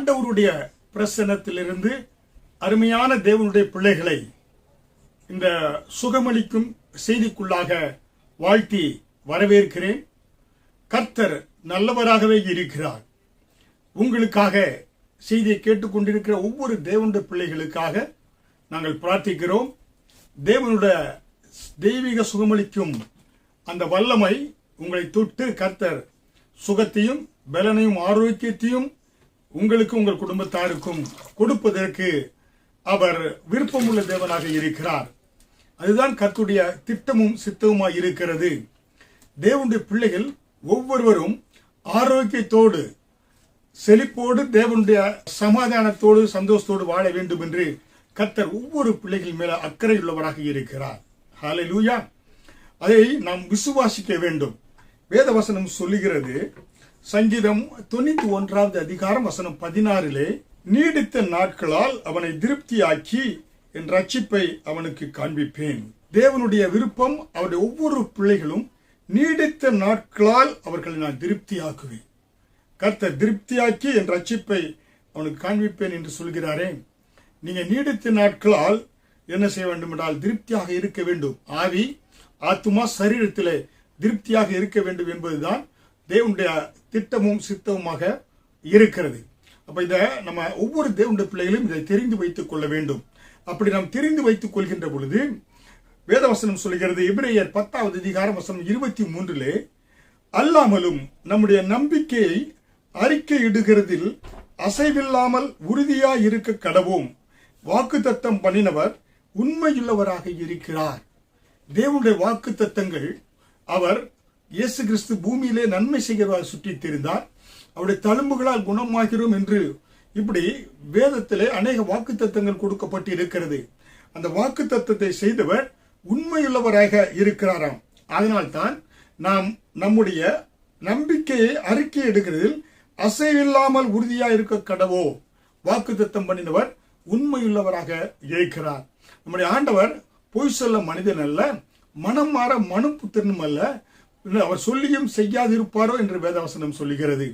ஆண்டவருடைய பிரசன்னத்திலிருந்து அருமையான தேவனுடைய பிள்ளைகளை இந்த சுகமளிக்கும் செய்திக்குள்ளாக வாழ்த்தி வரவேற்கிறேன். கர்த்தர் நல்லவராகவே இருக்கிறார். உங்களுக்காக செய்தியை கேட்டுக்கொண்டிருக்கிற ஒவ்வொரு தேவனுடைய பிள்ளைகளுக்காக நாங்கள் பிரார்த்திக்கிறோம். தேவனுடைய தெய்வீக சுகமளிக்கும் அந்த வல்லமை உங்களை தொட்டு கர்த்தர் சுகத்தையும் பலனையும் ஆரோக்கியத்தையும் உங்களுக்கு உங்கள் குடும்பத்தாருக்கும் கொடுப்பதற்கு அவர் விருப்பமுள்ள தேவனாக இருக்கிறார். அதுதான் கர்த்தருடைய திட்டமும் சித்தமுமாய் இருக்கிறது. தேவனுடைய பிள்ளைகள் ஒவ்வொருவரும் ஆரோக்கியத்தோடு செழிப்போடு தேவனுடைய சமாதானத்தோடு சந்தோஷத்தோடு வாழ வேண்டும் என்று கர்த்தர் ஒவ்வொரு பிள்ளைகள் மேல அக்கறை உள்ளவராக இருக்கிறார். ஹல்லேலூயா. அதை நாம் விசுவாசிக்க வேண்டும். வேதவசனம் சொல்லுகிறது, சங்கீதம் 91 அதிகாரம் வசனம் 16 நீடித்த நாட்களால் அவனை திருப்தியாக்கி என் ரட்சிப்பை அவனுக்கு காண்பிப்பேன். தேவனுடைய விருப்பம் அவருடைய ஒவ்வொரு பிள்ளைகளும் நீடித்த நாட்களால் அவர்களை நான் திருப்தியாக்குவேன். கர்த்தர் திருப்தியாக்கி என் ரட்சிப்பை அவனுக்கு காண்பிப்பேன் என்று சொல்கிறாரே. நீங்க நீடித்த நாட்களால் என்ன செய்ய வேண்டும் என்றால் திருப்தியாக இருக்க வேண்டும். ஆவி ஆத்துமா சரீரத்திலே திருப்தியாக இருக்க வேண்டும் என்பதுதான் தேவனுடைய திட்டமும் சித்தமுமாக இருக்கிறது. அப்ப இதை நம்ம ஒவ்வொரு தேவனுடைய பிள்ளைகளும் இதை தெரிந்து வைத்துக் கொள்ள வேண்டும். அப்படி நாம் தெரிந்து வைத்துக் கொள்கின்ற பொழுது வேதவசனம் சொல்கிறது, எபிரேயர் 10 அதிகாரம் வசனம் 23 அல்லாமலும் நம்முடைய நம்பிக்கையை அறிக்கையிடுகிறதில் அசைவில்லாமல் உறுதியாய் இருக்க கடவோம். வாக்குத்தத்தம் பண்ணினவர் உண்மையுள்ளவராக இருக்கிறார். தேவனுடைய வாக்குத்தத்தங்கள் அவர் இயேசு கிறிஸ்து பூமியிலே நன்மை செய்கிறவராக சுற்றித் தெரிந்தார். அவருடைய தழும்புகளால் குணமாகிறோம் என்று இப்படி வேதத்திலே அநேக வாக்குத்தத்தங்கள் கொடுக்கப்பட்டு இருக்கிறது. அந்த வாக்குத்தத்தத்தை செய்தவர் உண்மையுள்ளவராக இருக்கிறாராம். அதனால்தான் நாம் நம்முடைய நம்பிக்கையை அறிக்கை எடுக்கிறதில் அசைவில்லாமல் உறுதியா இருக்க கடவோ. வாக்குத்தத்தம் பண்ணினவர் உண்மையுள்ளவராக இருக்கிறார். நம்முடைய ஆண்டவர் பொய் சொல்ல மனிதன் அல்ல, மனம் மாற மனுப்புத்திரனும் அல்ல. அவர் சொல்லியும் செய்யாதிருப்பாரோ என்று வேதவசனம் சொல்லுகிறது.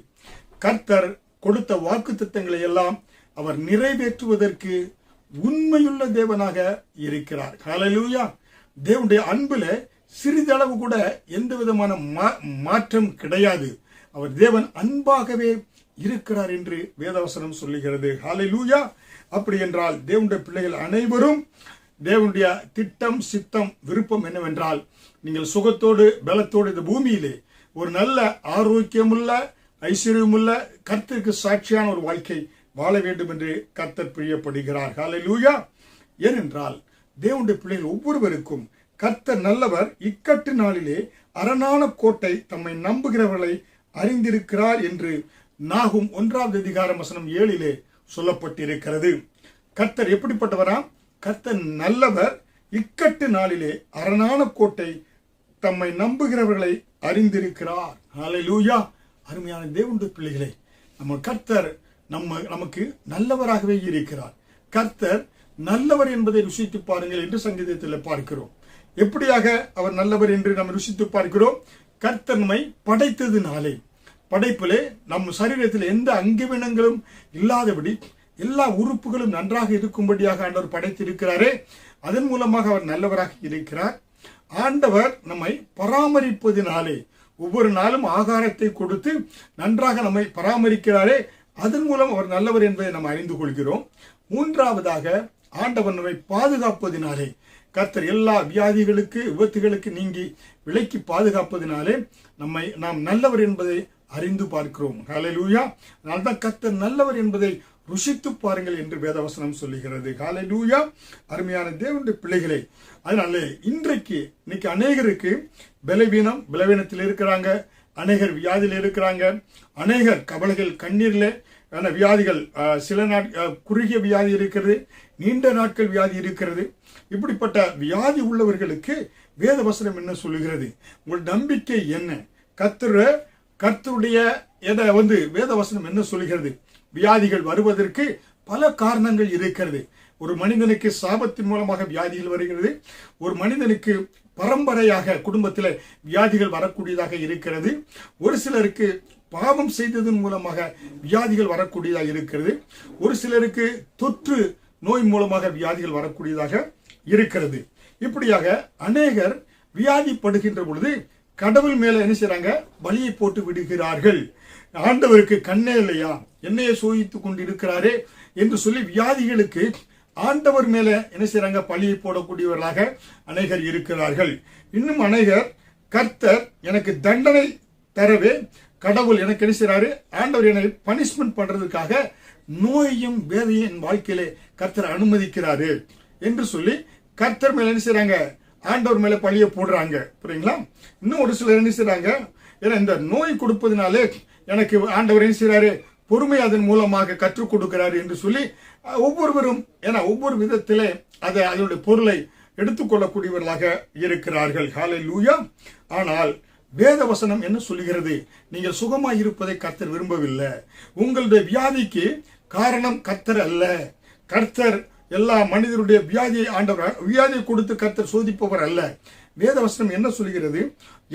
கர்த்தர் கொடுத்த வாக்குத்தத்தங்களை எல்லாம் அவர் நிறைவேற்றுவதற்கு உண்மையுள்ள தேவனாக இருக்கிறார். ஹல்லேலூயா. தேவனுடைய அன்புல சிறிதளவு கூட எந்த விதமான மாற்றம் கிடையாது. அவர் தேவன் அன்பாகவே இருக்கிறார் என்று வேதவசனம் சொல்லுகிறது. ஹல்லேலூயா. அப்படி என்றால் தேவனுடைய பிள்ளைகள் அனைவரும் தேவனுடைய திட்டம் சித்தம் விருப்பம் என்னவென்றால் நீங்கள் சுகத்தோடு பலத்தோடு இந்த பூமியிலே ஒரு நல்ல ஆரோக்கியமுள்ள ஐஸ்வர்யமுள்ள கர்த்தருக்கு சாட்சியான ஒரு வாழ்க்கை வாழ வேண்டும் என்று கர்த்தர் பிரியப்படுகிறார். ஹல்லேலூயா. ஏனென்றால் தேவனுடைய பிள்ளைகள் ஒவ்வொருவருக்கும் கர்த்தர் நல்லவர், இக்கட்டு நாளிலே அரணான கோட்டை தம்மை நம்புகிறவர்களை அறிந்திருக்கிறார் என்று நாகும் 1 அதிகாரம் வசனம் 7 சொல்லப்பட்டிருக்கிறது. கர்த்தர் எப்படிப்பட்டவராம்? கர்த்தர் நல்லவர், இக்கட்டு நாளிலே அரணான கோட்டை தம்மை நம்புகிறவர்களை அறிந்திருக்கிறார். ஹல்லேலூயா. அருமையான தேவனுடைய பிள்ளைகளே, நம்ம கர்த்தர் நமக்கு நல்லவராகவே இருக்கிறார். கர்த்தர் நல்லவர் என்பதை ருசித்து பாருங்கள் என்று சங்கீதத்தில் பார்க்கிறோம். எப்படியாக அவர் நல்லவர் என்று நாம் ருசித்து பார்க்கிறோம்? கர்த்தர் நம்மை படைத்ததினாலே, படைப்பிலே நம் சரீரத்தில் எந்த அங்கவினங்களும் இல்லாதபடி எல்லா உறுப்புகளும் நன்றாக இருக்கும்படியாக ஆண்டவர் படைத்திருக்கிறாரே. அதன் மூலமாக அவர் நல்லவராக இருக்கிறார். ஆண்டவர் நம்மை பராமரிப்பதினாலே ஒவ்வொரு நாளும் ஆகாரத்தை கொடுத்து நன்றாக நம்மை பராமரிக்கிறாரே. அதன் மூலம் அவர் நல்லவர் என்பதை நாம் அறிந்து கொள்கிறோம். மூன்றாவதாக ஆண்டவர் நம்மை பாதுகாப்பதினாலே, கர்த்தர் எல்லா வியாதிகளுக்கு விபத்துகளுக்கு நீங்கி விலக்கி பாதுகாப்பதினாலே நாம் நல்லவர் என்பதை அறிந்து பார்க்கிறோம். ஹல்லேலூயா. அதனால்தான் கர்த்தர் நல்லவர் என்பதை ருசித்து பாருங்கள் என்று வேதவசனம் சொல்லுகிறது. ஹல்லேலூயா. அருமையான தேவனுடைய பிள்ளைகளே, அதனால இன்னைக்கு அநேகருக்கு பலவீனத்தில் இருக்கிறாங்க, அநேகர் வியாதியில் இருக்கிறாங்க, அநேகர் கவலைகள் கண்ணீர்ல வியாதிகள், சில குறுகிய வியாதி இருக்கிறது, நீண்ட நாட்கள் வியாதி இருக்கிறது. இப்படிப்பட்ட வியாதி உள்ளவர்களுக்கு வேதவசனம் என்ன சொல்லுகிறது? உங்கள் நம்பிக்கை என்ன? கர்த்தருடைய வேதவசனம் என்ன சொல்லுகிறது? வியாதிகள் வருவதற்கு பல காரணங்கள் இருக்கிறது. ஒரு மனிதனுக்கு சாபத்தின் மூலமாக வியாதிகள் வருகிறது. ஒரு மனிதனுக்கு பரம்பரையாக குடும்பத்தில் வியாதிகள் வரக்கூடியதாக இருக்கிறது. ஒரு சிலருக்கு பாவம் செய்ததன் மூலமாக வியாதிகள் வரக்கூடியதாக இருக்கிறது. ஒரு சிலருக்கு தொற்று நோய் மூலமாக வியாதிகள் வரக்கூடியதாக இருக்கிறது. இப்படியாக அநேகர் வியாதிப்படுகின்ற பொழுது கடவுள் மேல என்ன செய்றாங்க, பலியை போட்டு விடுகிறார்கள். ஆண்டவருக்கு கண்ணே இல்லையா, என்னையே சோதித்துக் கொண்டு இருக்கிறாரே என்று சொல்லி வியாதிகளுக்கு ஆண்டவர் மேல என்ன செய்றாங்க, பலியை போடக்கூடியவர்களாக அநேகர் இருக்கிறார்கள். இன்னும் அநேகர் கர்த்தர் எனக்கு தண்டனை தரவே கடவுள் எனக்கு என்ன செய்றாரு, ஆண்டவர் என்னை பனிஷ்மெண்ட் பண்றதுக்காக நோயையும் வேதையும் என் வாழ்க்கையிலே கர்த்தர் அனுமதிக்கிறாரு என்று சொல்லி கர்த்தர் மேல என்ன செய்றாங்க, ஆண்டவர் மேல பழிய போடுறாங்க. புரியுங்களா? இன்னும் ஒரு சிலர் என்ன செய்றாங்க, ஏன்னா இந்த நோய் கொடுப்பதனாலே எனக்கு ஆண்டவர் என்ன செய்றாரு, பொறுமை அதன் மூலமாக கற்றுக் கொடுக்கிறாரு என்று சொல்லி ஒவ்வொருவரும் ஏன்னா ஒவ்வொரு விதத்திலே அதனுடைய பொருளை எடுத்துக்கொள்ளக்கூடியவர்களாக இருக்கிறார்கள். ஹல்லேலூயா. ஆனால் வேத வசனம் என்ன சொல்லுகிறது, நீங்கள் சுகமாய் இருப்பதை கர்த்தர் விரும்பவில்லை. உங்களுடைய வியாதிக்கு காரணம் கர்த்தர் அல்ல. கர்த்தர் எல்லா மனிதருடைய வியாதியை ஆண்டவர் வியாதியை கொடுத்து கர்த்தர் சோதிப்பவர் அல்ல. வேத வசனம் என்ன சொல்கிறது,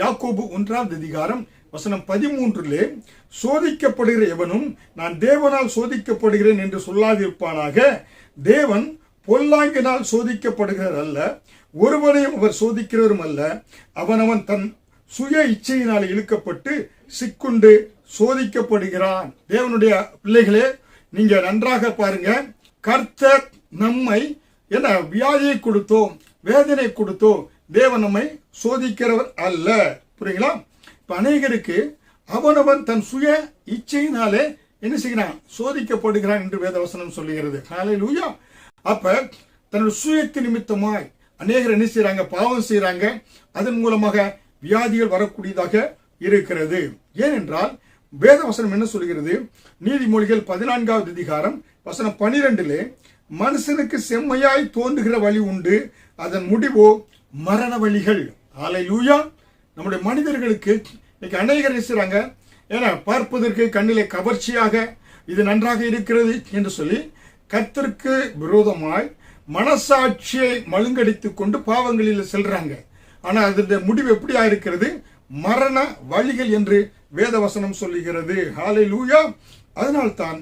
யாக்கோபு 1ஆம் அதிகாரம் வசனம் 13 சோதிக்கப்படுகிற எவனும் நான் தேவனால் சோதிக்கப்படுகிறேன் என்று சொல்லாதிருப்பானாக. தேவன் பொல்லாங்கினால் சோதிக்கப்படுகிறார் அல்ல, ஒருவனையும் அவர் சோதிக்கிறவரும் அல்ல. அவனவன் தன் சுய இச்சையினால் இழுக்கப்பட்டு சிக்குண்டு சோதிக்கப்படுகிறான். தேவனுடைய பிள்ளைகளே, நீங்க நன்றாக பாருங்க, கர்த்தர் நம்மை என்ன வியாதியை கொடுத்தோ வேதனை கொடுத்தோ தேவன் நம்மை சோதிக்கிறவர் அல்ல. புரியுங்களா? இப்ப அநேகருக்கு அவனவன் தன் சுய இச்சையினாலே என்ன செய்கிறான், சோதிக்கப்படுகிறான் என்று வேதவசனம் சொல்லுகிறது. ஹல்லேலூயா. அப்ப தன்னுடைய சுயத்தின் நிமித்தமாய் அநேகர் என்ன செய்யறாங்க, பாவம் செய்யறாங்க. அதன் மூலமாக வியாதிகள் வரக்கூடியதாக இருக்கிறது. ஏனென்றால் வேதவசனம் என்ன சொல்கிறது, நீதிமொழிகள் 14ஆவது அதிகாரம் வசனம் 12 மனுஷனுக்கு செம்மையாய் தோன்றுகிற வழி உண்டு, அதன் முடிவோ மரண வழிகள். ஹல்லேலூயா. நம்முடைய மனிதர்களுக்கு இன்னைக்கு அநேகர் செய்றாங்க, ஏன்னா பார்ப்பதற்கு கண்ணிலே கவர்ச்சியாக இது நன்றாக இருக்கிறது என்று சொல்லி கர்த்தருக்கு விரோதமாய் மனசாட்சியை மழுங்கடித்துக் கொண்டு பாவங்களில் செல்றாங்க. ஆனா அதனுடைய முடிவு எப்படியா இருக்கிறது, மரண வழிகள் என்று வேதவசனம் சொல்லுகிறது. ஹல்லேலூயா. அதனால்தான்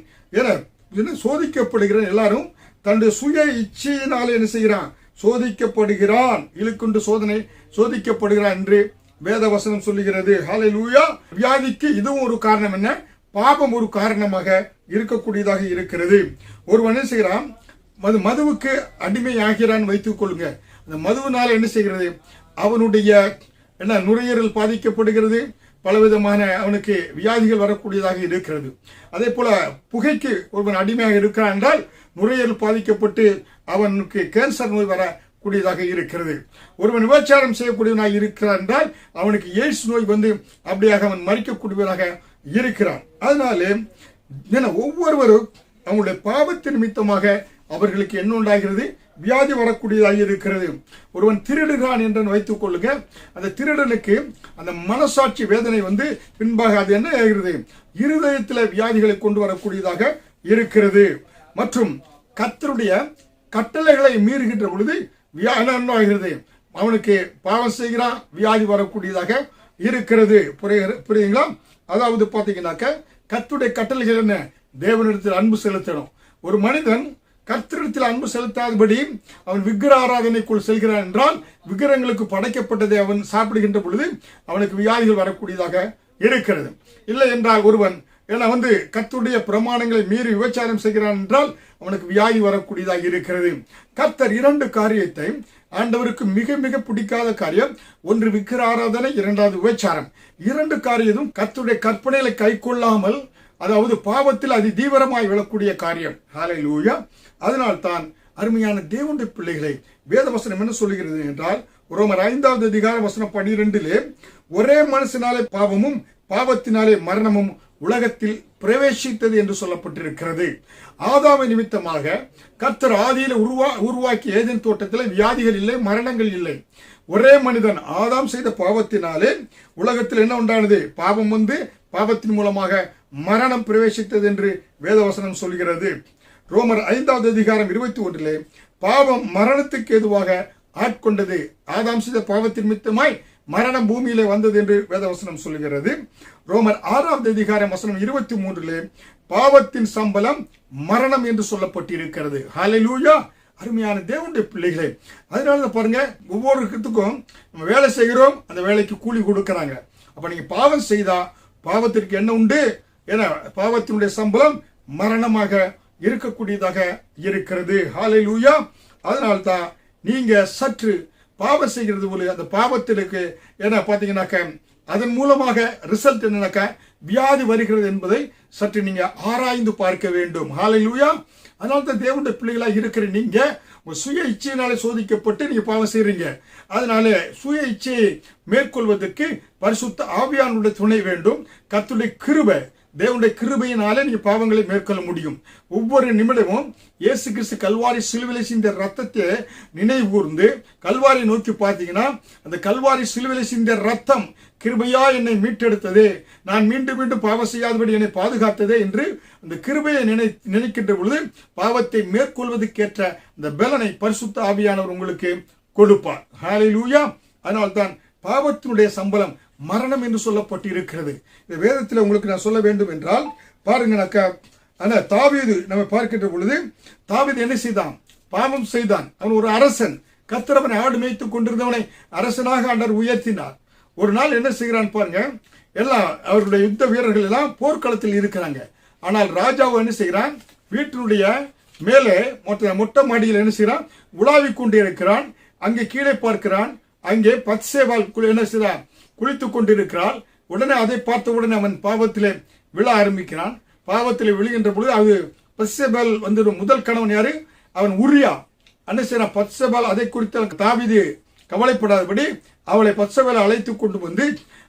சோதிக்கப்படுகிற எல்லாரும் தன்னுடைய சுய இச்சையினாலே என்ன செய்கிறான், சோதிக்கப்படுகிறான். இழுக்குண்டு சோதனை சோதிக்கப்படுகிறான் என்று வேதவசனம் சொல்லுகிறது. ஹல்லேலூயா. வியாதிக்கு இதுவும் ஒரு காரணம், என்ன பாவம் ஒரு காரணமாக இருக்கக்கூடியதாக இருக்கிறது. ஒருவன் என்ன செய்கிறான், மதுவுக்கு அடிமை ஆகிறான் வைத்துக் கொள்ளுங்க. அந்த மதுவினால என்ன செய்கிறது, அவனுடைய என்ன நுரையீரல் பாதிக்கப்படுகிறது, பலவிதமான அவனுக்கு வியாதிகள் வரக்கூடியதாக இருக்கிறது. அதே போல புகைக்கு ஒருவன் அடிமையாக இருக்கிறான் என்றால் நுரையீரல் பாதிக்கப்பட்டு அவனுக்கு கேன்சர் நோய் வரக்கூடியதாக இருக்கிறது. ஒருவன் விபச்சாரம் செய்யக்கூடியவனாக இருக்கிறான் என்றால் அவனுக்கு எய்ட்ஸ் நோய் வந்து அப்படியாக அவன் மறிக்கக்கூடியவனாக இருக்கிறான். அதனாலே ஒவ்வொருவரும் அவங்களுடைய பாவத்தின் நிமித்தமாக அவர்களுக்கு என்ன உண்டாகிறது, வியாதி வரக்கூடியதாக இருக்கிறது. ஒருவன் திருடுகிறான் என்று வைத்துக் கொள்ளுங்க, அந்த திருடனுக்கு அந்த மனசாட்சி வேதனை வந்து பின்பாக அது என்ன ஆகிறது, இருதயத்தில் வியாதிகளை கொண்டு வரக்கூடியதாக இருக்கிறது. மற்றும் கர்த்தருடைய கட்டளைகளை மீறுகின்ற பொழுது என்ன ஆகிறது, அவனுக்கு பாவம் செய்கிறான், வியாதி வரக்கூடியதாக இருக்கிறது. புரியுங்களா? அதாவது பாத்தீங்கன்னாக்க கர்த்தருடைய கட்டளைகள் என்ன, தேவனிடத்தில் அன்பு செலுத்தணும். ஒரு மனிதன் கர்த்தரிடத்தில் அன்பு செலுத்தாதபடி அவன் விக்கிர ஆராதனைக்குள் செல்கிறான் என்றால் விக்கிரங்களுக்கு படைக்கப்பட்டதை அவன் சாப்பிடுகின்ற பொழுது அவனுக்கு வியாதிகள் வரக்கூடியதாக இருக்கிறது. இல்லை என்றால் ஒருவன் கர்த்தருடைய பிரமாணங்களை மீறி விபச்சாரம் செய்கிறான் என்றால் அவனுக்கு வியாதி வரக்கூடியதாக இருக்கிறது. கர்த்தர் 2 காரியத்தை ஆண்டவருக்கு மிக மிக பிடிக்காத காரியம், ஒன்று விக்கிர ஆராதனை, 2வது விபச்சாரம். 2 காரியமும் கர்த்தருடைய கற்பனைகளை கை கொள்ளாமல், அதாவது பாவத்தில் அதி தீவிரமாய் விழக்கூடிய காரியம். ஹல்லேலூயா. அதனால்தான் அருமையான தேவனுடைய பிள்ளைகளை வேதவசனம் என்ன சொல்லுகிறது என்றால், ரோமர் 5ஆவது அதிகாரம் வசனம் 12 ஒரே மனுஷனாலே பாவமும் பாவத்தினாலே மரணமும் உலகத்தில் பிரவேசித்தது என்று சொல்லப்பட்டிருக்கிறது. ஆதாமை நிமித்தமாக கர்த்தர் ஆதியில உருவாக்கிய ஏதேன் தோட்டத்தில் வியாதிகள் இல்லை, மரணங்கள் இல்லை. ஒரே மனிதன் ஆதாம் செய்த பாவத்தினாலே உலகத்தில் என்ன உண்டானது, பாவம் வந்து பாவத்தின் மூலமாக மரணம் பிரவேசித்தது என்று வேதவசனம் சொல்கிறது. ரோமர் 5ஆவது அதிகாரம் 21 பாவம் மரணத்துக்கு ஏதுவாக ஆட்கொண்டது. ஆதாம் செய்த பாவத்தின் நிமித்தமாய் மரணம் பூமியிலே வந்தது என்று வேதவசனம் சொல்லுகிறது. ரோமர் 6ஆம் அதிகாரம் வசனம் 23 பாவத்தின் சம்பளம் மரணம் என்று சொல்லப்பட்டிருக்கிறது. ஹல்லேலூயா. அருமையான தேவனுடைய பிள்ளைகளே, அதனால பாருங்க, ஒவ்வொரு இடத்துக்கும் நம்ம வேலை செய்கிறோம், அந்த வேலைக்கு கூலி கொடுக்கறாங்க. அப்ப நீங்க பாவம் செய்தா பாவத்திற்கு என்ன உண்டு? ஏன்னா பாவத்தினுடைய சம்பளம் மரணமாக இருக்கக்கூடியதாக இருக்கிறது. ஹல்லேலூயா. அதனால்தான் நீங்க சற்று பாவம் செய்கிறது போல அந்த பாவத்திற்கு என்ன பாத்தீங்கன்னாக்க அதன் மூலமாக ரிசல்ட் என்னன்னாக்க வியாதி வருகிறது என்பதை சற்று நீங்க ஆராய்ந்து பார்க்க வேண்டும். ஹல்லேலூயா. அதனால்தான் தேவனுடைய பிள்ளைகளா இருக்கிற நீங்க சுய இச்சையினாலே சோதிக்கப்பட்டு நீங்க பாவம் செய்றீங்க. அதனால சுய இச்சையை மேற்கொள்வதற்கு பரிசுத்த ஆவியானுடைய துணை வேண்டும். கர்த்தருடைய கிருபை, தேவனுடைய கிருபையினாலே நீங்க பாவங்களை மேற்கொள்ள முடியும். ஒவ்வொரு நிமிடமும் இயேசு கிறிஸ்து கல்வாரி சிலுவையிலே சிந்திய ரத்தத்தை நினைவு கூர்ந்து கல்வாரி நோக்கி பார்த்தீங்கன்னா, அந்த கல்வாரி சிலுவையிலே சிந்திய ரத்தம் கிருபையா என்னை மீட்டெடுத்ததே, நான் மீண்டும் மீண்டும் பாவம் செய்யாதபடி என்னை பாதுகாத்ததே என்று அந்த கிருபையை நினைக்கின்ற பொழுது பாவத்தை மேற்கொள்வதற்கேற்ற அந்த பலனை பரிசுத்த ஆவியானவர் உங்களுக்கு கொடுப்பார். ஹல்லேலூயா. அதனால்தான் பாவத்தினுடைய சம்பளம் மரணம் என்று சொல்லப்பட்டு இருக்கிறது. இந்த வேதத்தில் உங்களுக்கு நான் சொல்ல வேண்டும் என்றால் பாருங்கனாக்கா, ஆனா தாவீது நம்ம பார்க்கின்ற பொழுது தாவீது என்ன செய்தான்? பாவம் செய்தான். அவன் ஒரு அரசன். கர்த்தர் அவனை ஆடு மேய்த்துக் கொண்டிருந்தவனை அரசனாக ஆண்டவர் உயர்த்தினார். ஒரு நாள் என்ன செய்கிறான் பாருங்க, எல்லாம் அவருடைய யுத்த வீரர்கள் எல்லாம் போர்க்களத்தில் இருக்கிறாங்க. ஆனால் ராஜாவை என்ன செய்கிறான்? வீட்டினுடைய மேலே மொட்டை மாடியில் என்ன செய்கிறான்? உலாவிக் கொண்டு இருக்கிறான். அங்கே கீழே பார்க்கிறான், அங்கே பத்சேபாள் என்ன செய்கிறான்? குளித்துக் கொண்டிருக்கிறாள். உடனே அதை பார்த்த உடனே அவன் பாவத்திலே விழ ஆரம்பிக்கிறான். பாவத்திலே விழுகின்ற பொழுது அது பத்சேபாள் வந்து முதல் கணவன் யாரு? அவன் உரியா. என்ன செய்யறான்? பத்சேபாள் அதை குறித்து தாவீது கவலைப்படாதபடி அவளை பத்சேபாளை அழைத்துக் கொண்டு வந்து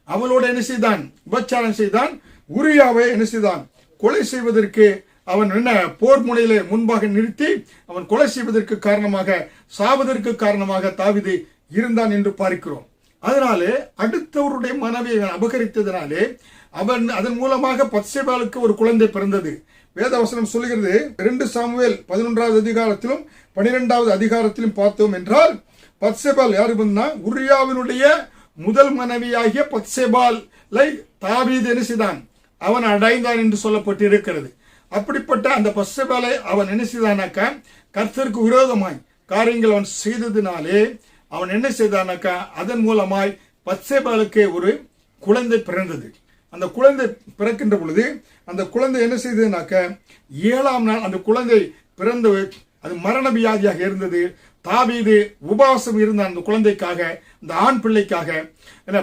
அவளோட என்ன செய்தான்? உபச்சாரம் செய்தான். உரியாவை என்ன செய்தான்? கொலை செய்வதற்கு அவன் என்ன போர் முனையிலே முன்பாக நிறுத்தி அவன் கொலை செய்வதற்கு காரணமாக, சாவதற்கு காரணமாக தாவீது இருந்தான் என்று பார்க்கிறோம். அதனாலே அடுத்தவருடைய மனைவியை அபகரித்ததினாலே அவன் அதன் மூலமாக பத்சேபாளுக்கு ஒரு குழந்தை பிறந்தது. வேதவசனம் சொல்லுகிறது. 2 சாமுவேல் 11ஆவது அதிகாரத்திலும் 12ஆவது அதிகாரத்திலும் பார்த்தோம் என்றால் பத்சேபாள் யாரு பண்ணா? உரியாவினுடைய முதல் மனைவியாகிய பத்சேபாளை தாவீது என்ன செய்தான்? அவன் அடைந்தான் என்று சொல்லப்பட்டு இருக்கிறது. அப்படிப்பட்ட அந்த பத்சேபாளை அவன் என்ன செய்தானாக்கா, கர்த்தருக்கு விரோதமாய் காரியங்கள் அவன் செய்ததினாலே அவன் என்ன செய்தானாக்கா, அதன் மூலமாய் பத்சேபாளுக்கு ஒரு குழந்தை பிறந்தது. அந்த குழந்தை பிறக்கின்ற பொழுது அந்த குழந்தை என்ன செய்ததுனாக்க, 7ஆம் நாள் அந்த குழந்தை பிறந்து அது மரண வியாதியாக இருந்தது. தாவீது உபவாசம் இருந்தான் அந்த குழந்தைக்காக, அந்த ஆண் பிள்ளைக்காக,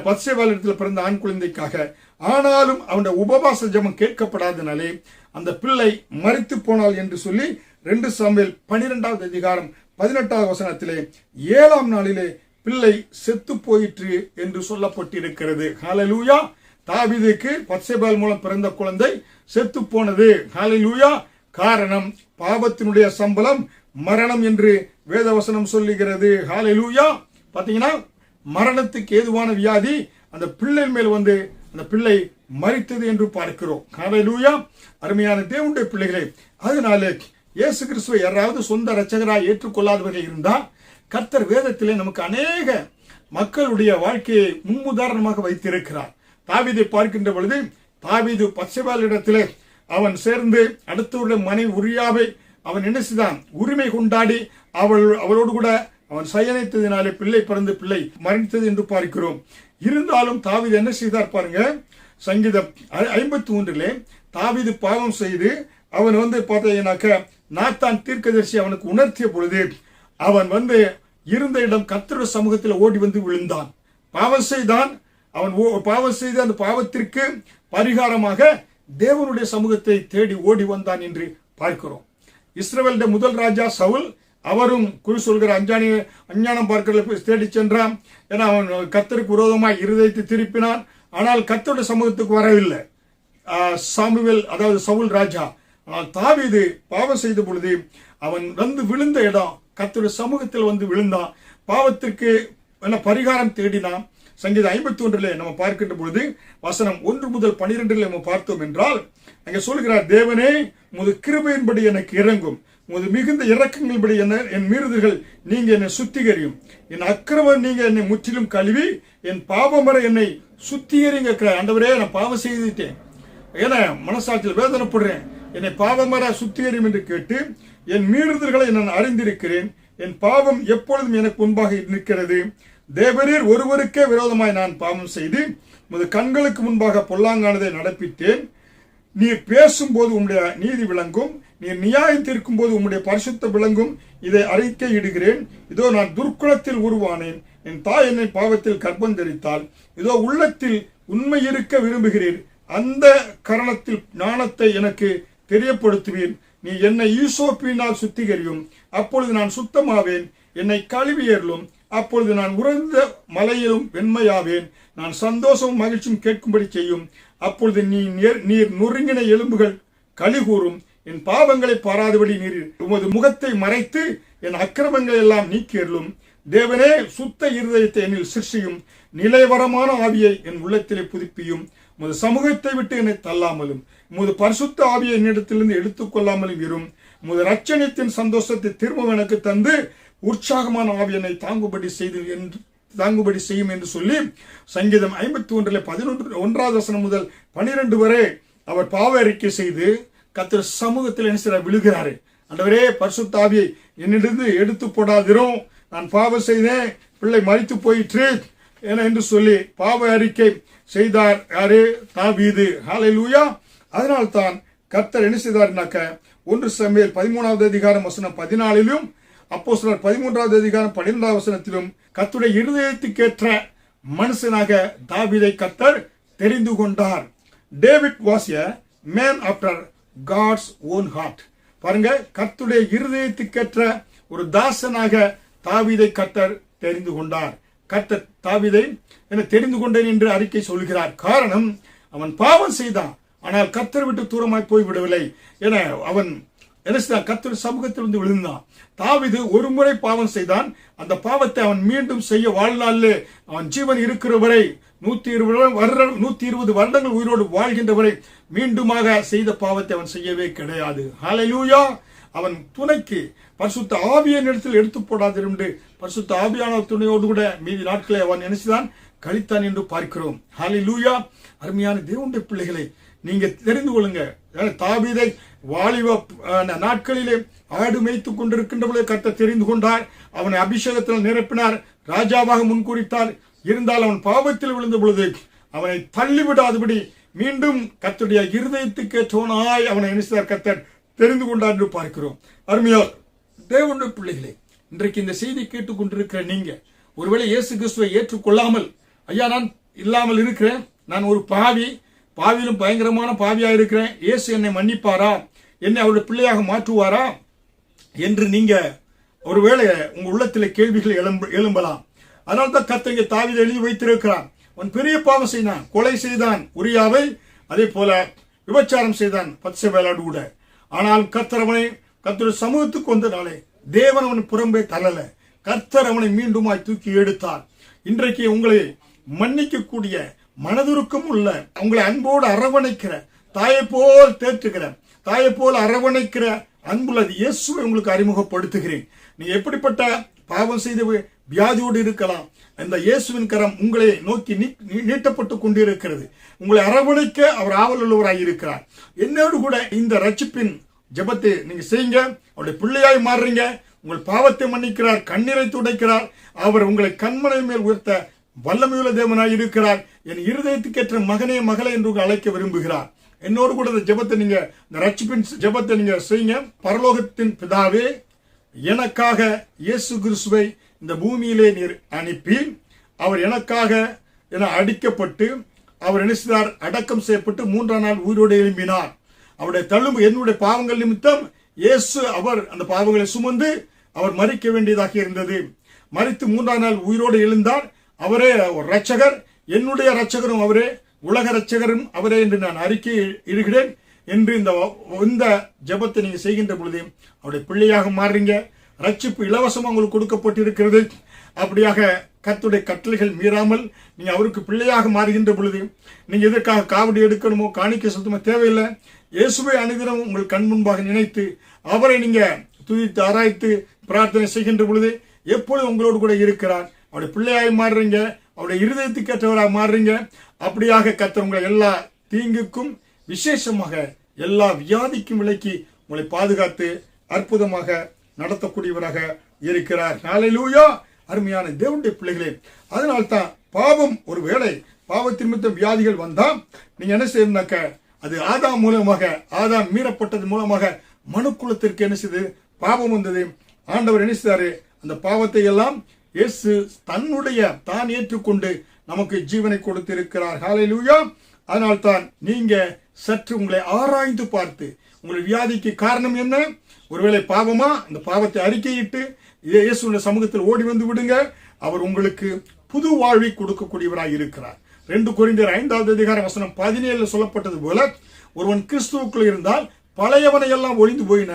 பத்சேபாள் இடத்துல பிறந்த ஆண் குழந்தைக்காக. ஆனாலும் அவனுடைய உபவாச ஜெபம் கேட்கப்படாதனாலே அந்த பிள்ளை மரித்து போனாள் என்று சொல்லி 2 சாமுவேல் 12ஆவது அதிகாரம் 18ஆவது வசனத்திலே 7ஆம் நாளிலே பிள்ளை செத்து போயிற்று என்று சொல்லப்பட்டிருக்கிறது. ஹல்லேலூயா. தாவீதுக்கு பத்சேபாள் மூலம் பிறந்த குழந்தை செத்து போனது. ஹல்லேலூயா. காரணம் பாவத்தினுடைய சம்பளம் மரணம் என்று வேதவசனம் சொல்லுகிறது. ஹல்லேலூயா. பாத்தீங்கன்னா மரணத்துக்கு ஏதுவான வியாதி அந்த பிள்ளை மேல் வந்து அந்த பிள்ளை மரித்தது என்று பார்க்கிறோம். ஹல்லேலூயா. அருமையான தேவனுடைய பிள்ளைகளே, அதனாலே இயேசு கிறிஸ்துவை யாராவது சொந்த இரட்சகராய் ஏற்றுக்கொள்ளாதவர்கள் இருந்தா கர்த்தர் வேதத்திலே நமக்கு அநேக மக்களுடைய வாழ்க்கையை முன்னுதாரணமாக வைத்திருக்கிறார். தாவீதை பார்க்கின்ற பொழுது தாவீது பத்சேபாள் இடத்திலே அவன் சேர்ந்து அடுத்தவருடைய மனைவி உரியாவை அவன் என்ன செய்தான்? உரிமை கொண்டாடி அவளோடு கூட அவன் சயனித்ததினாலே பிள்ளை பிறந்து பிள்ளை மறைத்தது என்று பார்க்கிறோம். இருந்தாலும் தாவீது என்ன செய்தார் பாருங்க, சங்கீதம் 53 தாவீது பாவம் செய்து அவன் வந்து பார்த்தீங்கன்னாக்க நாத்தான் தீர்க்கதரிசி அவனுக்கு உணர்த்திய பொழுது அவன் வந்து இருந்த இடம் கர்த்தருடைய சமூகத்தில் ஓடி வந்து விழுந்தான். பாவம் செய்தான். அவன் பாவம் செய்து அந்த பாவத்திற்கு பரிகாரமாக தேவனுடைய சமூகத்தை தேடி ஓடி வந்தான் என்று பார்க்கிறோம். இஸ்ரவேலுடைய முதல் ராஜா சவுல், அவரும் குறி சொல்கிற அஞ்ஞானம் பார்க்கிறத தேடி சென்றான். ஏன்னா அவன் கர்த்தருக்கு விரோதமாய் இருதயத்தை திருப்பினான். ஆனால் கர்த்தருடைய சமூகத்துக்கு வரவில்லை சாமுவேல், அதாவது சவுல் ராஜா. ஆனால் தாவீது பாவம் செய்த பொழுது அவன் வந்து விழுந்த இடம் கர்த்தருடைய சமூகத்தில் வந்து விழுந்தான். பாவத்திற்கு பரிகாரம் தேடினான். சங்கீதம் 51 நம்ம பார்க்கின்ற பொழுது வசனம் 1 முதல் 12 நம்ம பார்த்தோம் என்றால் அங்கே சொல்கிறார், தேவனே உமது கிருபையின்படி எனக்கு இறங்கும், உமது மிகுந்த இரக்கங்கள்படி என் மீறுதல்கள் நீங்க என்னை சுத்திகரியும், என் அக்கிரமம் நீங்க என்னை முற்றிலும் கழுவி என் பாவமர என்னை சுத்திகரிங்க. ஆண்டவரே, நான் பாவம் செய்துட்டேன், ஏன்னா மனசாட்சியில் வேதனைப்படுறேன், என்னை பாவமர சுத்திகரியும் என்று கேட்டு என் மீறுதல்களை நான் அறிந்திருக்கிறேன், என் பாவம் எப்பொழுதும் எனக்கு முன்பாக நிற்கிறது. தேவரீர் ஒருவருக்கே விரோதமாய் நான் பாவம் செய்து உமது கண்களுக்கு முன்பாக பொல்லாங்கானதை நடப்பித்தேன். நீர் பேசும்போது உம்முடைய நீதி விளங்கும், நீர் நியாயம் தீர்க்கும் போது உம்முடைய பரிசுத்த விளங்கும். இதை அறிக்கையிடுகிறேன். இதோ நான் துர்க்குணத்தில் உருவானேன், என் தாய் என்னை பாவத்தில் கர்ப்பம் தரித்தாள். இதோ உள்ளத்தில் உண்மை இருக்க விரும்புகிறீர், அந்த கரணத்தில் ஞானத்தை எனக்கு தெரியப்படுத்துவீர். நீ என்னை ஈசோப்பினால் சுத்திகரியும், அப்பொழுது நான் சுத்தமாவேன். என்னை கழுவியேறலும், அப்பொழுது நான் உறைந்த மலையிலும் வெண்மையாவேன். நான் சந்தோஷமும் மகிழ்ச்சியும் கேட்கும்படி செய்யும், அப்பொழுது நீர் நொறுங்கின எலும்புகள் கலிகூறும். என் பாவங்களை பாராதபடி நீர் உமது முகத்தை மறைத்து என் அக்கிரமங்களை எல்லாம் நீக்கியருளும். தேவனே, சுத்த இருதயத்தை என்னில் சிருஷ்டியும், நிலைவரமான ஆவியை என் உள்ளத்திலே புதுப்பியும். உமது சமூகத்தை விட்டு என்னை தள்ளாமலும், உமது பரிசுத்த ஆவியை என்னிடத்திலிருந்து எடுத்துக்கொள்ளாமலும் இரும். உமது ரட்சணியத்தின் சந்தோஷத்தை திரும்ப எனக்கு தந்து உற்சாகமான ஆவி என்னை தாங்குபடி செய்யும் என்று சொல்லி சங்கீதம் 51:11 வசனம் முதல் 12 வரை அவர் பாவ அறிக்கை செய்து கர்த்தர் சமூகத்தில் என்ன செய்ய விழுகிறாரு. ஆண்டவரே, பரிசுத்த ஆவியை என்னிடந்து எடுத்து போடாதிரும், நான் பாவம் செய்தேன், பிள்ளை மரித்து போயிற்று என்று சொல்லி பாவ அறிக்கை செய்தார். யாரு? தாவீது. ஹல்லேலூயா. அதனால்தான் கர்த்தர் என்ன செய்தார்னாக்க 1 சாமுவேல் 13வது அதிகாரம் வசனம் 14லும் அப்போஸ்தலர் 13வது அதிகாரம் 12வது வசனத்திலும் கர்த்தருடைய இருதயத்துக்கேற்ற மனுஷனாக தாவீதை கர்த்தர் தெரிந்து கொண்டார். David was a man after God's own heart. பாருங்க, கர்த்தருடைய இருதயத்துக்கேற்ற ஒரு தாசனாக தாவீதை கர்த்தர் தெரிந்து கொண்டார். கர்த்தர் தாவீதை என தெரிந்து கொண்டேன் என்று அறிக்கை சொல்கிறார். காரணம், அவன் பாவம் செய்தான், ஆனால் கர்த்தர் விட்டு தூரமாய் போய்விடவில்லை. என அவன் கர்த்தர் சமூகத்தில் வந்து விழுந்தான். தாவீது ஒரு முறை பாவம் செய்தான். அந்த பாவத்தை அவன் மீண்டும் செய்ய வாழ்நாளிலே அவன் ஜீவன் இருக்கிற வரை 120 வருடங்கள் உயிரோடு வாழ்கின்ற வரை மீண்டுமாக செய்த பாவத்தை அவன் செய்யவே கிடையாது. ஹல்லேலூயா. அவன் துணைக்கு பரிசுத்த ஆவியை இடத்தில் எடுத்து போடாது என்று பரிசுத்த ஆவியான துணையோடு கூட மீதி நாட்களை அவன் நினைச்சுதான் கழித்தான் என்று பார்க்கிறோம். ஹல்லேலூயா. அருமையான தேவனுடைய பிள்ளைகளை நீங்க தெரிந்து கொள்ளுங்க. தாவீதை வாலிப நாட்களிலே ஆடு மேய்த்துக் கொண்டிருக்கின்ற பொழுது கர்த்தர் தெரிந்து கொண்டார். அவனை அபிஷேகத்தில் நிரப்பினார், ராஜாவாக முன்குறித்தார். இருந்தால் அவன் பாவத்தில் விழுந்த பொழுது அவனை தள்ளிவிடாதபடி மீண்டும் கர்த்தருடைய இருதயத்துக்கேற்றவனாய் அவனை நினைத்தார், கர்த்தர் தெரிந்து கொண்டார் என்று பார்க்கிறோம். அருமையா தேவனுடைய பிள்ளைகளே, இன்றைக்கு இந்த செய்தி கேட்டுக் கொண்டிருக்கிற நீங்க ஒருவேளை இயேசு கிறிஸ்துவை ஏற்றுக்கொள்ளாமல், ஐயா நான் இல்லாமல் இருக்கிறேன், நான் ஒரு பாவியிலும் பயங்கரமான பாவியா இருக்கிறேன், இயேசு என்னை மன்னிப்பாரா, என்னை அவருடைய பிள்ளையாக மாற்றுவாரா என்று நீங்க ஒருவேளை உங்க உள்ளத்திலே கேள்விகள் எழும்பலாம். அதனால்தான் கர்த்தர் தாவீதை எழுதி வைத்திருக்கிறான். அவன் பெரிய பாவம் செய்தான், கொலை செய்தான் உரியாவை, அதே போல விபச்சாரம் செய்தான் பத்சேபாளோடு கூட. ஆனால் கர்த்தர் அவனை கர்த்தருடைய சமூகத்துக்கு வந்தனாலே தேவன் அவனை புறம்பே தள்ளல, கர்த்தர் அவனை மீண்டுமாய் தூக்கி எடுத்தார். இன்றைக்கு உங்களை மன்னிக்கக்கூடிய மனதுருக்கம் உள்ள, உங்களை அன்போடு அரவணைக்கிற, தாயை போல் தேற்றுகிற, தாயை போல் அரவணைக்கிற அன்புள்ளது இயேசுவை உங்களுக்கு அறிமுகப்படுத்துகிறேன். நீ எப்படிப்பட்ட பாவம் செய்த வியாதியோடு இருக்கலாம், இந்த இயேசுவின் கரம் உங்களை நோக்கி நீட்டப்பட்டு கொண்டிருக்கிறது. உங்களை அரவணைக்க அவர் ஆவல் உள்ளவராய் இருக்கிறார். என்னோடு கூட இந்த ரட்சிப்பின் ஜெபத்தை நீங்க செய்யுங்க. அவருடைய பிள்ளையாய் மாறுறீங்க. உங்கள் பாவத்தை மன்னிக்கிறார், கண்ணீரை துடைக்கிறார். அவர் உங்களை கண்மனை மேல் உயர்த்த வல்லமையுள்ள தேவனாய் இருக்கிறார். என் இருதயத்துக்கேற்ற மகனே மகளே என்று அழைக்க விரும்புகிறார். என்னோடு கூட இந்த ஜெபத்தை நீங்க, இந்த ரட்சிப்பின் ஜெபத்தை நீங்க செய்யுங்க. பரலோகத்தின் பிதாவே, எனக்காக இயேசு கிறிஸ்துவை இந்த பூமியிலே நீர் அனுப்பி, அவர் எனக்காக என அடிக்கப்பட்டு, அவர் என்ன செய்தார், அடக்கம் செய்யப்பட்டு 3ஆம் நாள் உயிரோடு எழும்பினார். அவருடைய தழும்பு என்னுடைய பாவங்கள் நிமித்தம் இயேசு அவர் அந்த பாவங்களை சுமந்து அவர் மரிக்க வேண்டியதாக இருந்தது. மரித்து 3ஆம் நாள் உயிரோடு எழுந்தார். அவரே ஒரு ரட்சகர், என்னுடைய ரட்சகரும் அவரே, உலக ரட்சகரும் அவரே என்று நான் அறிக்கை இடுகிறேன் என்று இந்த ஜெபத்தை நீங்க செய்கின்ற பொழுது அவருடைய பிள்ளையாக மாறுறீங்க. ரட்சிப்பு இலவசமாக உங்களுக்கு கொடுக்கப்பட்டிருக்கிறது. அப்படியாக கர்த்தருடைய கட்டளைகள் மீறாமல் நீங்க அவருக்கு பிள்ளையாக மாறுகின்ற பொழுது நீங்க எதற்காக காவடி எடுக்கணுமோ காணிக்கை செலுத்தணுமோ தேவையில்லை. இயேசுவை அனுதினம் உங்கள் கண் முன்பாக நினைத்து அவரை நீங்க துதித்து ஆராய்த்து பிரார்த்தனை செய்கின்ற பொழுது எப்பொழுது உங்களோடு கூட இருக்கிறார். அவருடைய பிள்ளையாய் மாறுறீங்க, அவருடைய இருதயத்துக்கு ஏற்றவராக மாறுறீங்க. அப்படியாக கர்த்தர் உங்களை எல்லா தீங்குக்கும் விசேஷமாக எல்லா வியாதிக்கும் விலக்கி உங்களை பாதுகாத்து அற்புதமாக நடத்தக்கூடியவராக இருக்கிறார். ஹல்லேலூயா. அருமையான தேவனுடைய பிள்ளைகளே, அதனால்தான் பாவம் ஒருவேளை பாவத்தின் நிமித்தம் வியாதிகள் வந்தா நீங்க என்ன செய்யணும்னாக்க அது ஆதாம் மூலமாக, ஆதாம் மீறப்பட்டது மூலமாக மனுக்குலத்திற்கு என்ன செய்து பாவம் வந்தது. ஆண்டவர் என்ன செய்தாரு, அந்த பாவத்தை எல்லாம் இயேசு தான் ஏற்றுக்கொண்டு நமக்கு ஜீவனை கொடுத்திருக்கிறார். ஹல்லேலூயா. அதனால்தான் நீங்க சற்று உங்களை ஆராய்ந்து பார்த்து உங்களுடைய வியாதிக்கு காரணம் என்ன, ஒருவேளை பாவமா, அந்த பாவத்தை அறிக்கையிட்டு இயேசுவின் சமூகத்தில் ஓடி வந்து விடுங்க. அவர் உங்களுக்கு புது வாழ்வை கொடுக்கக்கூடியவராக இருக்கிறார். 2 கொரிந்தியர் 5:17 சொல்லப்பட்டது போல ஒருவன் கிறிஸ்துவுக்குள் இருந்தால் பழையவனை எல்லாம் ஒழிந்து போயின,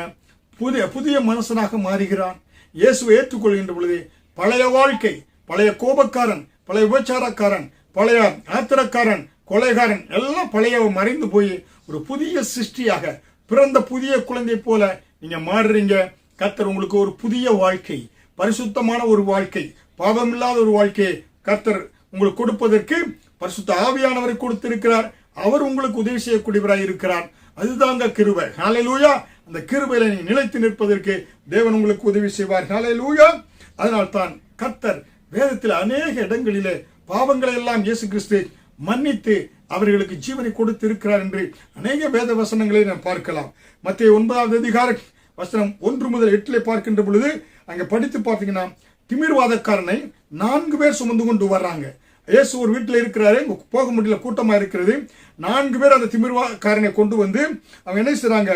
புதிய மனுஷனாக மாறுகிறான். இயேசுவை ஏற்றுக்கொள்கின்ற பொழுது பழைய வாழ்க்கை, பழைய கோபக்காரன், பழைய விபச்சாரக்காரன், பழைய ஆத்திரக்காரன், கொலைகாரன் எல்லாம் பழைய மறைந்து போய் ஒரு புதிய சிருஷ்டியாக பிறந்த புதிய குழந்தை போல நீங்க மாறுறீங்க. கர்த்தர் உங்களுக்கு ஒரு புதிய வாழ்க்கை, பரிசுத்தமான ஒரு வாழ்க்கை, பாவமில்லாத ஒரு வாழ்க்கையை கர்த்தர் உங்களுக்கு கொடுப்பதற்கு பரிசுத்த ஆவியானவரை கொடுத்திருக்கிறார். அவர் உங்களுக்கு உதவி செய்யக்கூடியவராய் இருக்கிறார். அதுதாங்க கிருபை. ஹல்லேலூயா. அந்த கிருபையில நீ நிலைத்து நிற்பதற்கு தேவன் உங்களுக்கு உதவி செய்வார். ஹல்லேலூயா. அதனால்தான் கர்த்தர் வேதத்தில் அநேக இடங்களிலே பாவங்களை எல்லாம் இயேசு கிறிஸ்து மன்னித்து அவர்களுக்கு ஜீவனை கொடுத்து இருக்கிறார் என்று அநேக வேத வசனங்களை நாம் பார்க்கலாம். மத்தேயு 9 வசனம் 1 முதல் 8 பார்க்கின்ற பொழுது அங்க படித்து பார்த்தீங்கன்னா திமிர்வாதக்காரனை 4 பேர் சுமந்து கொண்டு வர்றாங்க. இயேசு ஒரு வீட்டில் இருக்கிறாரு, போக முடியல, கூட்டமா இருக்கிறது. 4 பேர் அந்த திமிர்வாதக்காரனை கொண்டு வந்து அவங்க என்ன செய்றாங்க,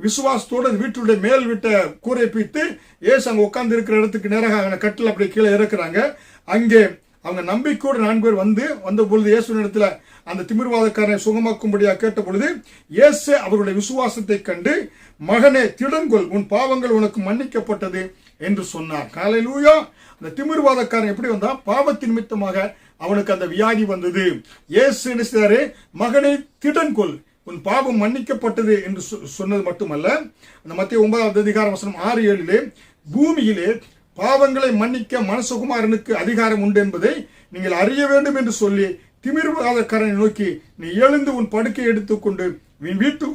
விசுவாசத்தோடு வீட்டுடைய மேல் வீட்டை கூரை பீத்து இயேசு அங்க உட்கார்ந்து இருக்கிற இடத்துக்கு நேராக அவங்க கட்டில் அப்படி கீழே இறக்குறாங்க. அங்கே அவங்க நம்பிக்கையோடு 4 பேர் வந்த பொழுது இயேசு இடத்துல அந்த திமிர்வாதக்காரனை சுகமாக்கும்படியா கேட்ட பொழுது இயேசு அவருடைய விசுவாசத்தை கண்டு, மகனே திடன்கொள், உன் பாவங்கள் உனக்கு மன்னிக்கப்பட்டது என்று சொன்னார். ஹல்லேலூயா. அந்த திமிர்வாதக்காரன் எப்படி வந்தா, பாவத்தின் நிமித்தமாக அவனுக்கு அந்த வியாதி வந்தது. இயேசு என்ன செய்தாரு, மகனை திடன்கொள், உன் பாவம் மன்னிக்கப்பட்டது என்று சொன்னது மட்டுமல்ல, அந்த மத்தேயு 9 வசனம் 6-7 பூமியிலே பாவங்களை மன்னிக்க மனசுகுமாரனுக்கு அதிகாரம் உண்டு என்பதை நீங்கள் அறிய வேண்டும் என்று சொல்லி திமிர்வாதக்காரனை நோக்கி, நீ எழுந்து உன் படுக்கையை எடுத்துக்கொண்டு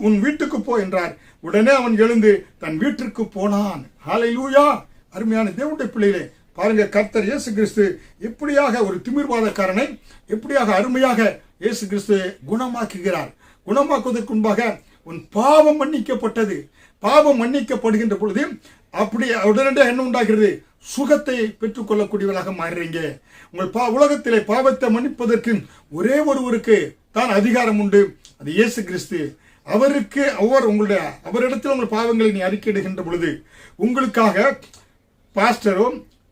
உன் வீட்டுக்கு போ என்றார். உடனே அவன் எழுந்து தன் வீட்டிற்கு போனான். ஹல்லேலூயா. அருமையான தேவனுடைய பிள்ளைகளே, பாருங்க, கர்த்தர் இயேசு கிறிஸ்து எப்படியாக ஒரு திமிர்வாதக்காரனை எப்படியாக அருமையாக இயேசு கிறிஸ்து குணமாக்குகிறார். குணமாக்குவதற்கு முன்பாக உன் பாவம் மன்னிக்கப்பட்டது. பாவம் மன்னிக்கப்படுகின்ற பொழுது அப்படி உடனடியாக என்ன உண்டாகிறது, சுகத்தை பெற்றுக் கொள்ளக்கூடியவராக மாறுறீங்க. உங்கள் உலகத்திலே பாவத்தை மன்னிப்பதற்கு ஒரே ஒருவருக்கு தான் அதிகாரம் உண்டு, அது இயேசு கிறிஸ்து. அவருக்கு அவரிடத்தில் உங்கள் பாவங்களை நீ அறிக்கையிடுகின்ற பொழுது உங்களுக்காக பாஸ்டரோ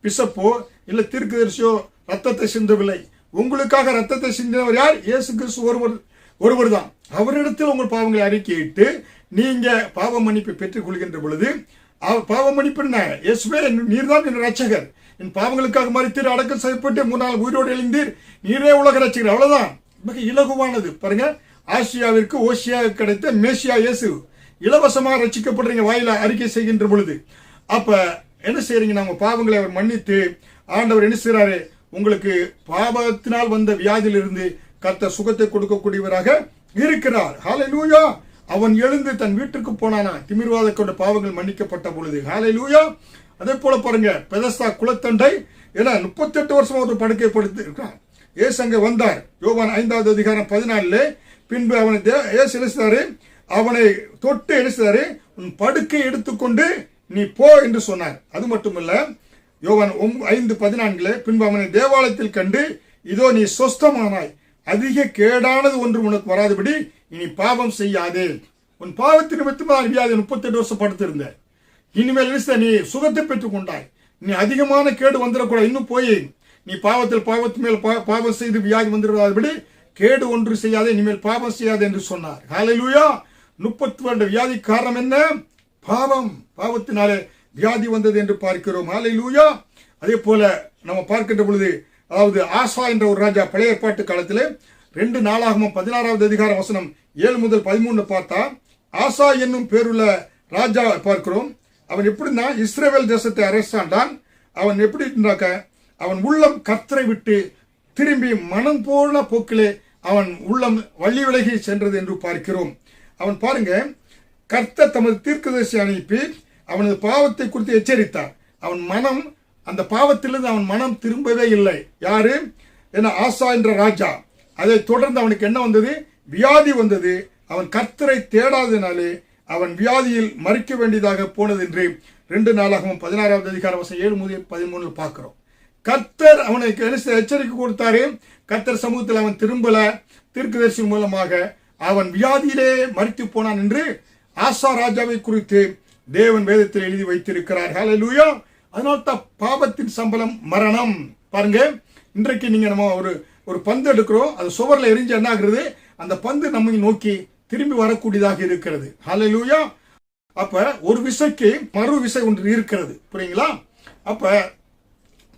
பிஷப்போ இல்ல தீர்க்கதரிசியோ ரத்தத்தை சிந்தவில்லை. உங்களுக்காக ரத்தத்தை சிந்தினவர் யார்? இயேசு கிறிஸ்து ஒருவர் தான். அவரிடத்தில் உங்கள் பாவங்களை அறிக்கையிட்டு நீங்க பாவ மன்னிப்பை பெற்றுக் கொள்கின்ற பொழுது, பாவ மன்னிப்பு என்ன, இயேசுவே நீர்தான் என் ரட்சகர், என் பாவங்களுக்காக மரித்தீர், அடக்கம் செய்யப்பட்டு 3 நாள் உயிரோடு எழுந்தீர், நீரே உலக ரட்சகர். அவ்வளவுதான். மிக இலகுவானது. பாருங்க, ஆசியாவிற்கு ஓசியாக கிடைத்த மேசியா இயேசு இலவசமாக ரட்சிக்கப்படுறீங்க வாயில அறிக்கை செய்கின்ற பொழுது. அப்ப என்ன செய்யறீங்க, நம்ம பாவங்களை அவர் மன்னித்து ஆண்டவர் என்ன செய்யறாரு, உங்களுக்கு பாவத்தினால் வந்த வியாதியிலிருந்து கர்த்தர் சுகத்தை கொடுக்கக்கூடியவராக இருக்கிறார். ஹல்லேலூயா. அவன் எழுந்து தன் வீட்டுக்கு போனானா, திமிர்வாதத்தோட பாவங்கள் மன்னிக்கப்பட்ட பொழுது. ஹல்லேலூயா. அதே போல பாருங்க, பெதஸ்தா குளத்தண்டை 38 வருஷம் ஒரு படுக்கை படுத்து இருக்கிறான். இயேசு அங்க வந்தார். யோவான் 5:14 பின்பு அவனை இயேசு எழுத்தாரு, அவனை தொட்டு எழுத்தாரு, உன் படுக்கை எடுத்துக்கொண்டு நீ போ என்று சொன்னார். அது மட்டுமல்ல, யோவான் 5:14 பின்பு அவனை தேவாலயத்தில் கண்டு, இதோ நீ சொஸ்தமானாய், அதிக கேடானது ஒன்று உனக்கு வராதபடி இனி பாவம் செய்யாதே. உன் பாவத்தின் நிமித்தமாக வியாதி 38 வருஷம் படுத்திருந்த, இனிமேல் நீ சுகத்தை பெற்றுக் கொண்டாய், நீ அதிகமான கேடு வந்துடக்கூடாது, இன்னும் போய் நீ பாவத்து மேல் பாவம் செய்து வியாதி வந்துடாதபடி கேடு ஒன்று செய்யாதே, இனிமேல் பாவம் செய்யாதே என்று சொன்னார். ஹல்லேலூயா. 30 வருட வியாதி காரணம் என்ன? பாவம். பாவத்தினாலே வியாதி வந்தது என்று பார்க்கிறோம். ஹல்லேலூயா. அதே போல நம்ம பார்க்கின்ற பொழுது, அதாவது ஆசா என்ற ஒரு ராஜா, பழைய ஏற்பாட்டு காலத்திலே 2 நாளாகமம் 16 வசனம் 7 முதல் 13 பார்த்தா, ஆசா என்னும் பேருள்ள ராஜா பார்க்கிறோம். அவன் எப்படின்னா இஸ்ரவேல் தேசத்தை அரசாண்டான். அவன் எப்படி இருந்தாக்க அவன் உள்ளம் கர்த்தரை விட்டு திரும்பி மனம் போன போக்கிலே அவன் உள்ளம் வள்ளி விலகி சென்றது என்று பார்க்கிறோம். அவன் பாருங்க, கர்த்தர் தமது தீர்க்கதரிசி அனுப்பி அவனது பாவத்தை குறித்து எச்சரித்தார். அவன் மனம், அந்த பாவத்திலிருந்து அவன் மனம் திரும்பவே இல்லை. யாரு? ஏன்னா ஆசா என்ற ராஜா. அதை தொடர்ந்து அவனுக்கு என்ன வந்தது? வியாதி வந்தது. அவன் கர்த்தரை தேடாதனாலே அவன் வியாதியில் மறிக்க வேண்டியதாக போனது என்று 2 நாளாகவும் 16வது அதிகாரம் 7-13 பார்க்கிறோம். கர்த்தர் அவனுக்கு எச்சரிக்கை கொடுத்தாரு. கர்த்தர் சமூகத்தில் அவன் திரும்பல. தீர்க்கதரிசி மூலமாக அவன் வியாதியிலே மறித்து போனான் என்று ஆசா ராஜாவை குறித்து தேவன் வேதத்தில் எழுதி வைத்திருக்கிறார். ஹல்லேலூயா. அதனால்தான் பாவத்தின் சம்பளம் மரணம். பாருங்க, இன்றைக்கு நீங்க நம்ம ஒரு பந்து எடுக்கிறோம், அது சுவர்ல எரிஞ்சு என்ன ஆகுறது? அந்த பந்து நம்மை நோக்கி திரும்பி வரக்கூடியதாக இருக்கிறது. ஹல்லேலூயா. அப்ப ஒரு விசைக்கு மறு விசை ஒன்று இருக்கிறது, புரியுங்களா? அப்ப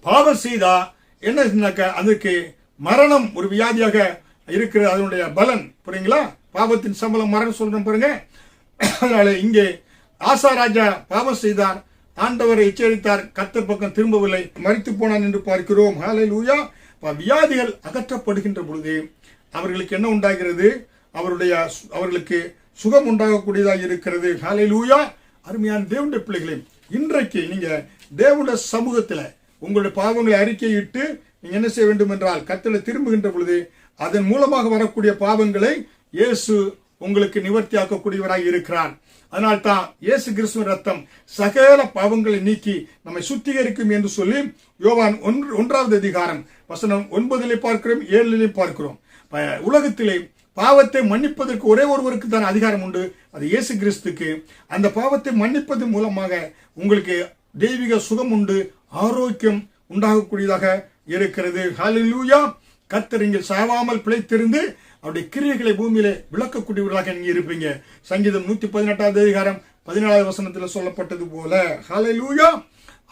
பாவம் செய்தா என்ன, அதுக்கு மரணம் ஒரு வியாதியாக இருக்கிறது, அதனுடைய பலன், புரியுங்களா? பாவத்தின் சம்பளம் மரணம் சொல்றேன் பாருங்க. அதனால இங்கே ஆசா ராஜா பாவம் செய்தார், ஆண்டவரை எச்சரித்தார், கர்த்தர் பக்கம் திரும்பவில்லை, மரித்து போனான் என்று பார்க்கிறோம். ஹல்லேலூயா. வியாதிகள் அகற்றப்படுகின்ற பொழுது அவர்களுக்கு என்ன உண்டாகிறது? அவர்களுக்கு சுகம் உண்டாகக்கூடியதாக இருக்கிறது. ஹல்லேலூயா. அருமையான தேவனுடைய பிள்ளைகளே, இன்றைக்கு நீங்க தேவனுடைய சமூகத்தில் உங்களுடைய பாவங்களை அறிக்கையிட்டு நீங்க என்ன செய்ய வேண்டும் என்றால், கர்த்தரை திரும்புகின்ற பொழுது அதன் மூலமாக வரக்கூடிய பாவங்களை இயேசு உங்களுக்கு நிவர்த்தியாக்கக்கூடியவராக இருக்கிறார். அதனால்தான் இயேசு கிறிஸ்துவின் ரத்தம் சகல பாவங்களை நீக்கி நம்மை சுத்திகரிக்கும் என்று சொல்லி யோவான் 1வது அதிகாரம் வசனம் 9 பார்க்கிறோம், 7 பார்க்கிறோம். உலகத்திலே பாவத்தை மன்னிப்பதற்கு ஒரே ஒருவருக்கு தான் அதிகாரம் உண்டு, அது இயேசு கிறிஸ்துக்கு. அந்த பாவத்தை மன்னிப்பது மூலமாக உங்களுக்கு தெய்வீக சுகம் உண்டு, ஆரோக்கியம் உண்டாகக்கூடியதாக இருக்கிறது. ஹல்லேலூயா. கர்த்தர் நீங்கள் சாவாமல் பிழைத்திருந்து அவருடைய கிரியைகளை பூமியிலே விளக்கக்கூடியவர்களாக நீங்க இருப்பீங்க. சங்கீதம் 118வது அதிகாரம் 14வது வசனத்தில் சொல்லப்பட்டது போல. ஹல்லேலூயா.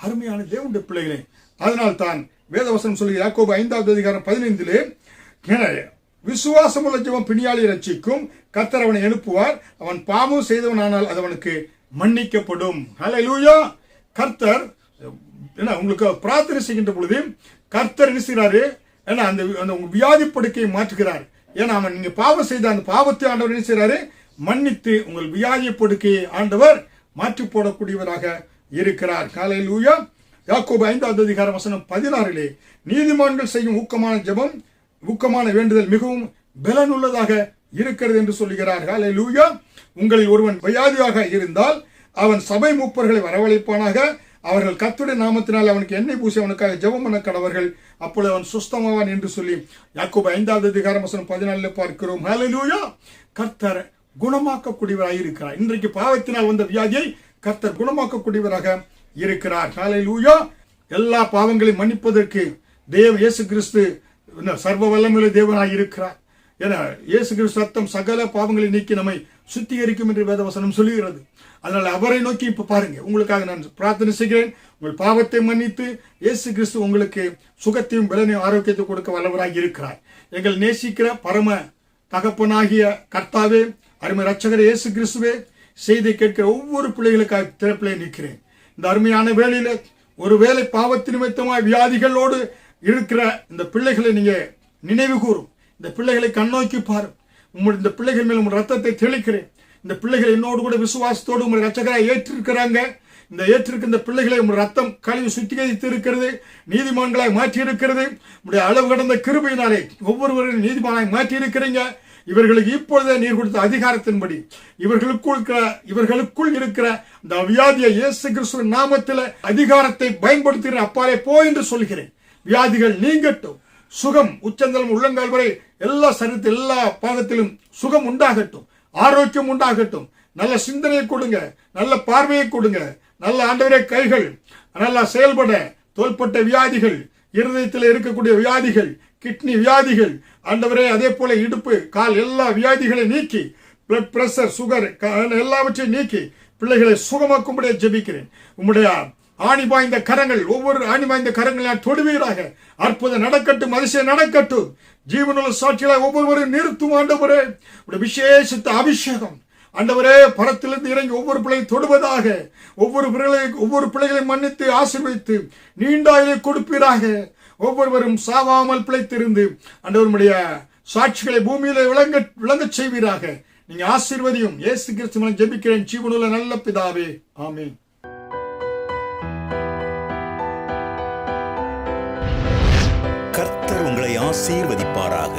அருமையான தேவனுடைய பிள்ளைகளே, அதனால் தான் வேதவசனம் சொல்லுகிற யாக்கோபு 5வது அதிகாரம் 15 விசுவாசம் உள்ள ஜெபம் பிணியாளி ரட்சிக்கும், கர்த்தர் அவனை எழுப்புவார், அவன் பாவம் செய்தவனானால் அது அவனுக்கு மன்னிக்கப்படும். ஹல்லேலூயா. கர்த்தர் உங்களுக்கு பிரார்த்தனை செய்கின்ற பொழுது கர்த்தர் என்ன செய்கிறாரு? அந்த வியாதி படுக்கையை மாற்றுகிறார். ஏன்னா அவன் நீங்க பாவம் செய்த அந்த பாவத்தை ஆண்டவர் என்ன செய்கிறாரு? மன்னித்து உங்கள் வியாதி படுக்கையை ஆண்டவர் மாற்றி போடக்கூடியவராக இருக்கிறார். ஹல்லேலூயா. யாக்கோபு 5வது அதிகாரம் வசனம் 16 நீதிமான்கள் செய்யும் ஊக்கமான ஜெபம், ஊக்கமான வேண்டுதல் மிகவும் பலனுள்ளதாக இருக்கிறது என்று சொல்லுகிறார். ஹல்லேலூயா. உங்களில் ஒருவன் வியாதியாக இருந்தால் அவன் சபை மூப்பர்களை வரவழைப்பானாக, அவர்கள் கர்த்தருடைய நாமத்தினால் அவனுக்கு எண்ணெய் பூசி அவனுக்காக ஜெபம் பண்ண கடவர்கள், அப்பொழுது அவன் சுஸ்தமாவான் என்று சொல்லி யாக்கோபு 5வது அதிகாரம் வசனம் 14 பார்க்கிறோம். ஹல்லேலூயா. கர்த்தர் குணமாக்கக்கூடியவராக இருக்கிறார். இன்றைக்கு பாவத்தினால் வந்த வியாதியை கர்த்தர் குணமாக்கக்கூடியவராக இருக்கிறார். ஹல்லேலூயா. எல்லா பாவங்களையும் மன்னிப்பதற்கு இயேசு கிறிஸ்து சர்வ வல்லமையுள்ள தேவனாய் இருக்கிறார். என இயேசு கிறிஸ்து ரத்தம் சகல பாவங்களை நீக்கி நம்மை சுத்திகரிக்கும் என்று வேதவசனம் சொல்லுகிறது. அதனால அவரை நோக்கி இப்ப பாருங்க, உங்களுக்காக நான் பிரார்த்தனை செய்கிறேன். உங்கள் பாவத்தை மன்னித்து இயேசு கிறிஸ்து உங்களுக்கு சுகத்தையும் பலனையும் ஆரோக்கியத்தை கொடுக்க வல்லவராக இருக்கிறார். எங்கள் நேசிக்கிற பரம தகப்பனாகிய கர்த்தாவே, அருமை ரட்சகர் இயேசு கிறிஸ்துவே, செய்தி கேட்கிற ஒவ்வொரு பிள்ளைகளுக்காக திறப்பிலே நிற்கிறேன். இந்த அருமையான வேளையில ஒருவேளை பாவத்து நிமித்தமாய் வியாதிகளோடு இருக்கிற இந்த பிள்ளைகளை நீங்க நினைவு கூறும். இந்த பிள்ளைகளை கண்ணோக்கி பாரும். இந்த பிள்ளைகள் மேல் உங்கள் ரத்தத்தை தெளிக்கிறேன். இந்த பிள்ளைகள் என்னோடு கூட விசுவாசத்தோடு உங்கள் ரட்சகராக ஏற்றிருக்கிறாங்க. இந்த ஏற்றிருக்க இந்த பிள்ளைகளை உங்கள் ரத்தம் கழுவி சுத்திகரித்து இருக்கிறது, நீதிமான்களாய் மாற்றி இருக்கிறது. உங்களுடைய அளவு கடந்த கிருபையினாலே ஒவ்வொருவரையும் நீதிமானாய் மாற்றி இருக்கிறீங்க. இவர்களுக்கு இப்பொழுதே நீர் கொடுத்த அதிகாரத்தின்படி இவர்களுக்குள் இருக்கிற இந்த வியாதியை இயேசு கிறிஸ்துவின் நாமத்தில் அதிகாரத்தை பயன்படுத்துகிற அப்பாலே போ என்று சொல்கிறேன். வியாதிகள் நீங்கட்டும், சுகம் உச்சந்தலம் உள்ளங்கால் வரை எல்லா சரீரத்தில் எல்லா பாகத்திலும் சுகம் உண்டாகட்டும், ஆரோக்கியம் உண்டாகட்டும். நல்ல சிந்தனையை கொடுங்க, நல்ல பார்வையை கொடுங்க. நல்ல ஆண்டவரே கைகள் நல்லா செயல்பட, தோள்பட்ட வியாதிகள், இருதயத்தில் இருக்கக்கூடிய வியாதிகள், கிட்னி வியாதிகள், ஆண்டவரே அதே போல இடுப்பு கால் எல்லா வியாதிகளை நீக்கி, பிளட் பிரஷர், சுகர் எல்லாவற்றையும் நீக்கி பிள்ளைகளை சுகமாக்கும்படியே ஜெபிக்கிறேன். உம்முடைய ஆணி பாய்ந்த கரங்கள், ஒவ்வொரு ஆணி பாய்ந்த கரங்களை தொடுவீராக. அற்புதம் நடக்கட்டும், அதிசயம் நடக்கட்டும். ஜீவனுள்ள சாட்சிகளை ஒவ்வொருவரும் நிறுத்தும் ஆண்டவரே. விசேஷித்த அபிஷேகம் ஆண்டவரே, பரத்திலிருந்து இறங்கி ஒவ்வொரு பிள்ளையை தொடுவதாக, ஒவ்வொரு பிள்ளைகளை மன்னித்து ஆசீர்வதித்து நீண்ட ஆயுளை கொடுப்பீராக. ஒவ்வொருவரும் சாவாமல் பிழைத்திருந்து ஆண்டவருடைய சாட்சிகளை பூமியில விளங்கச் செய்வீராக. நீங்க ஆசீர்வதியும். இயேசு கிறிஸ்து மூலம் ஜெபிக்கிறேன் ஜீவனுள்ள நல்ல பிதாவே, ஆமென். கர்த்தர் உங்களை ஆசீர்வதிப்பாராக.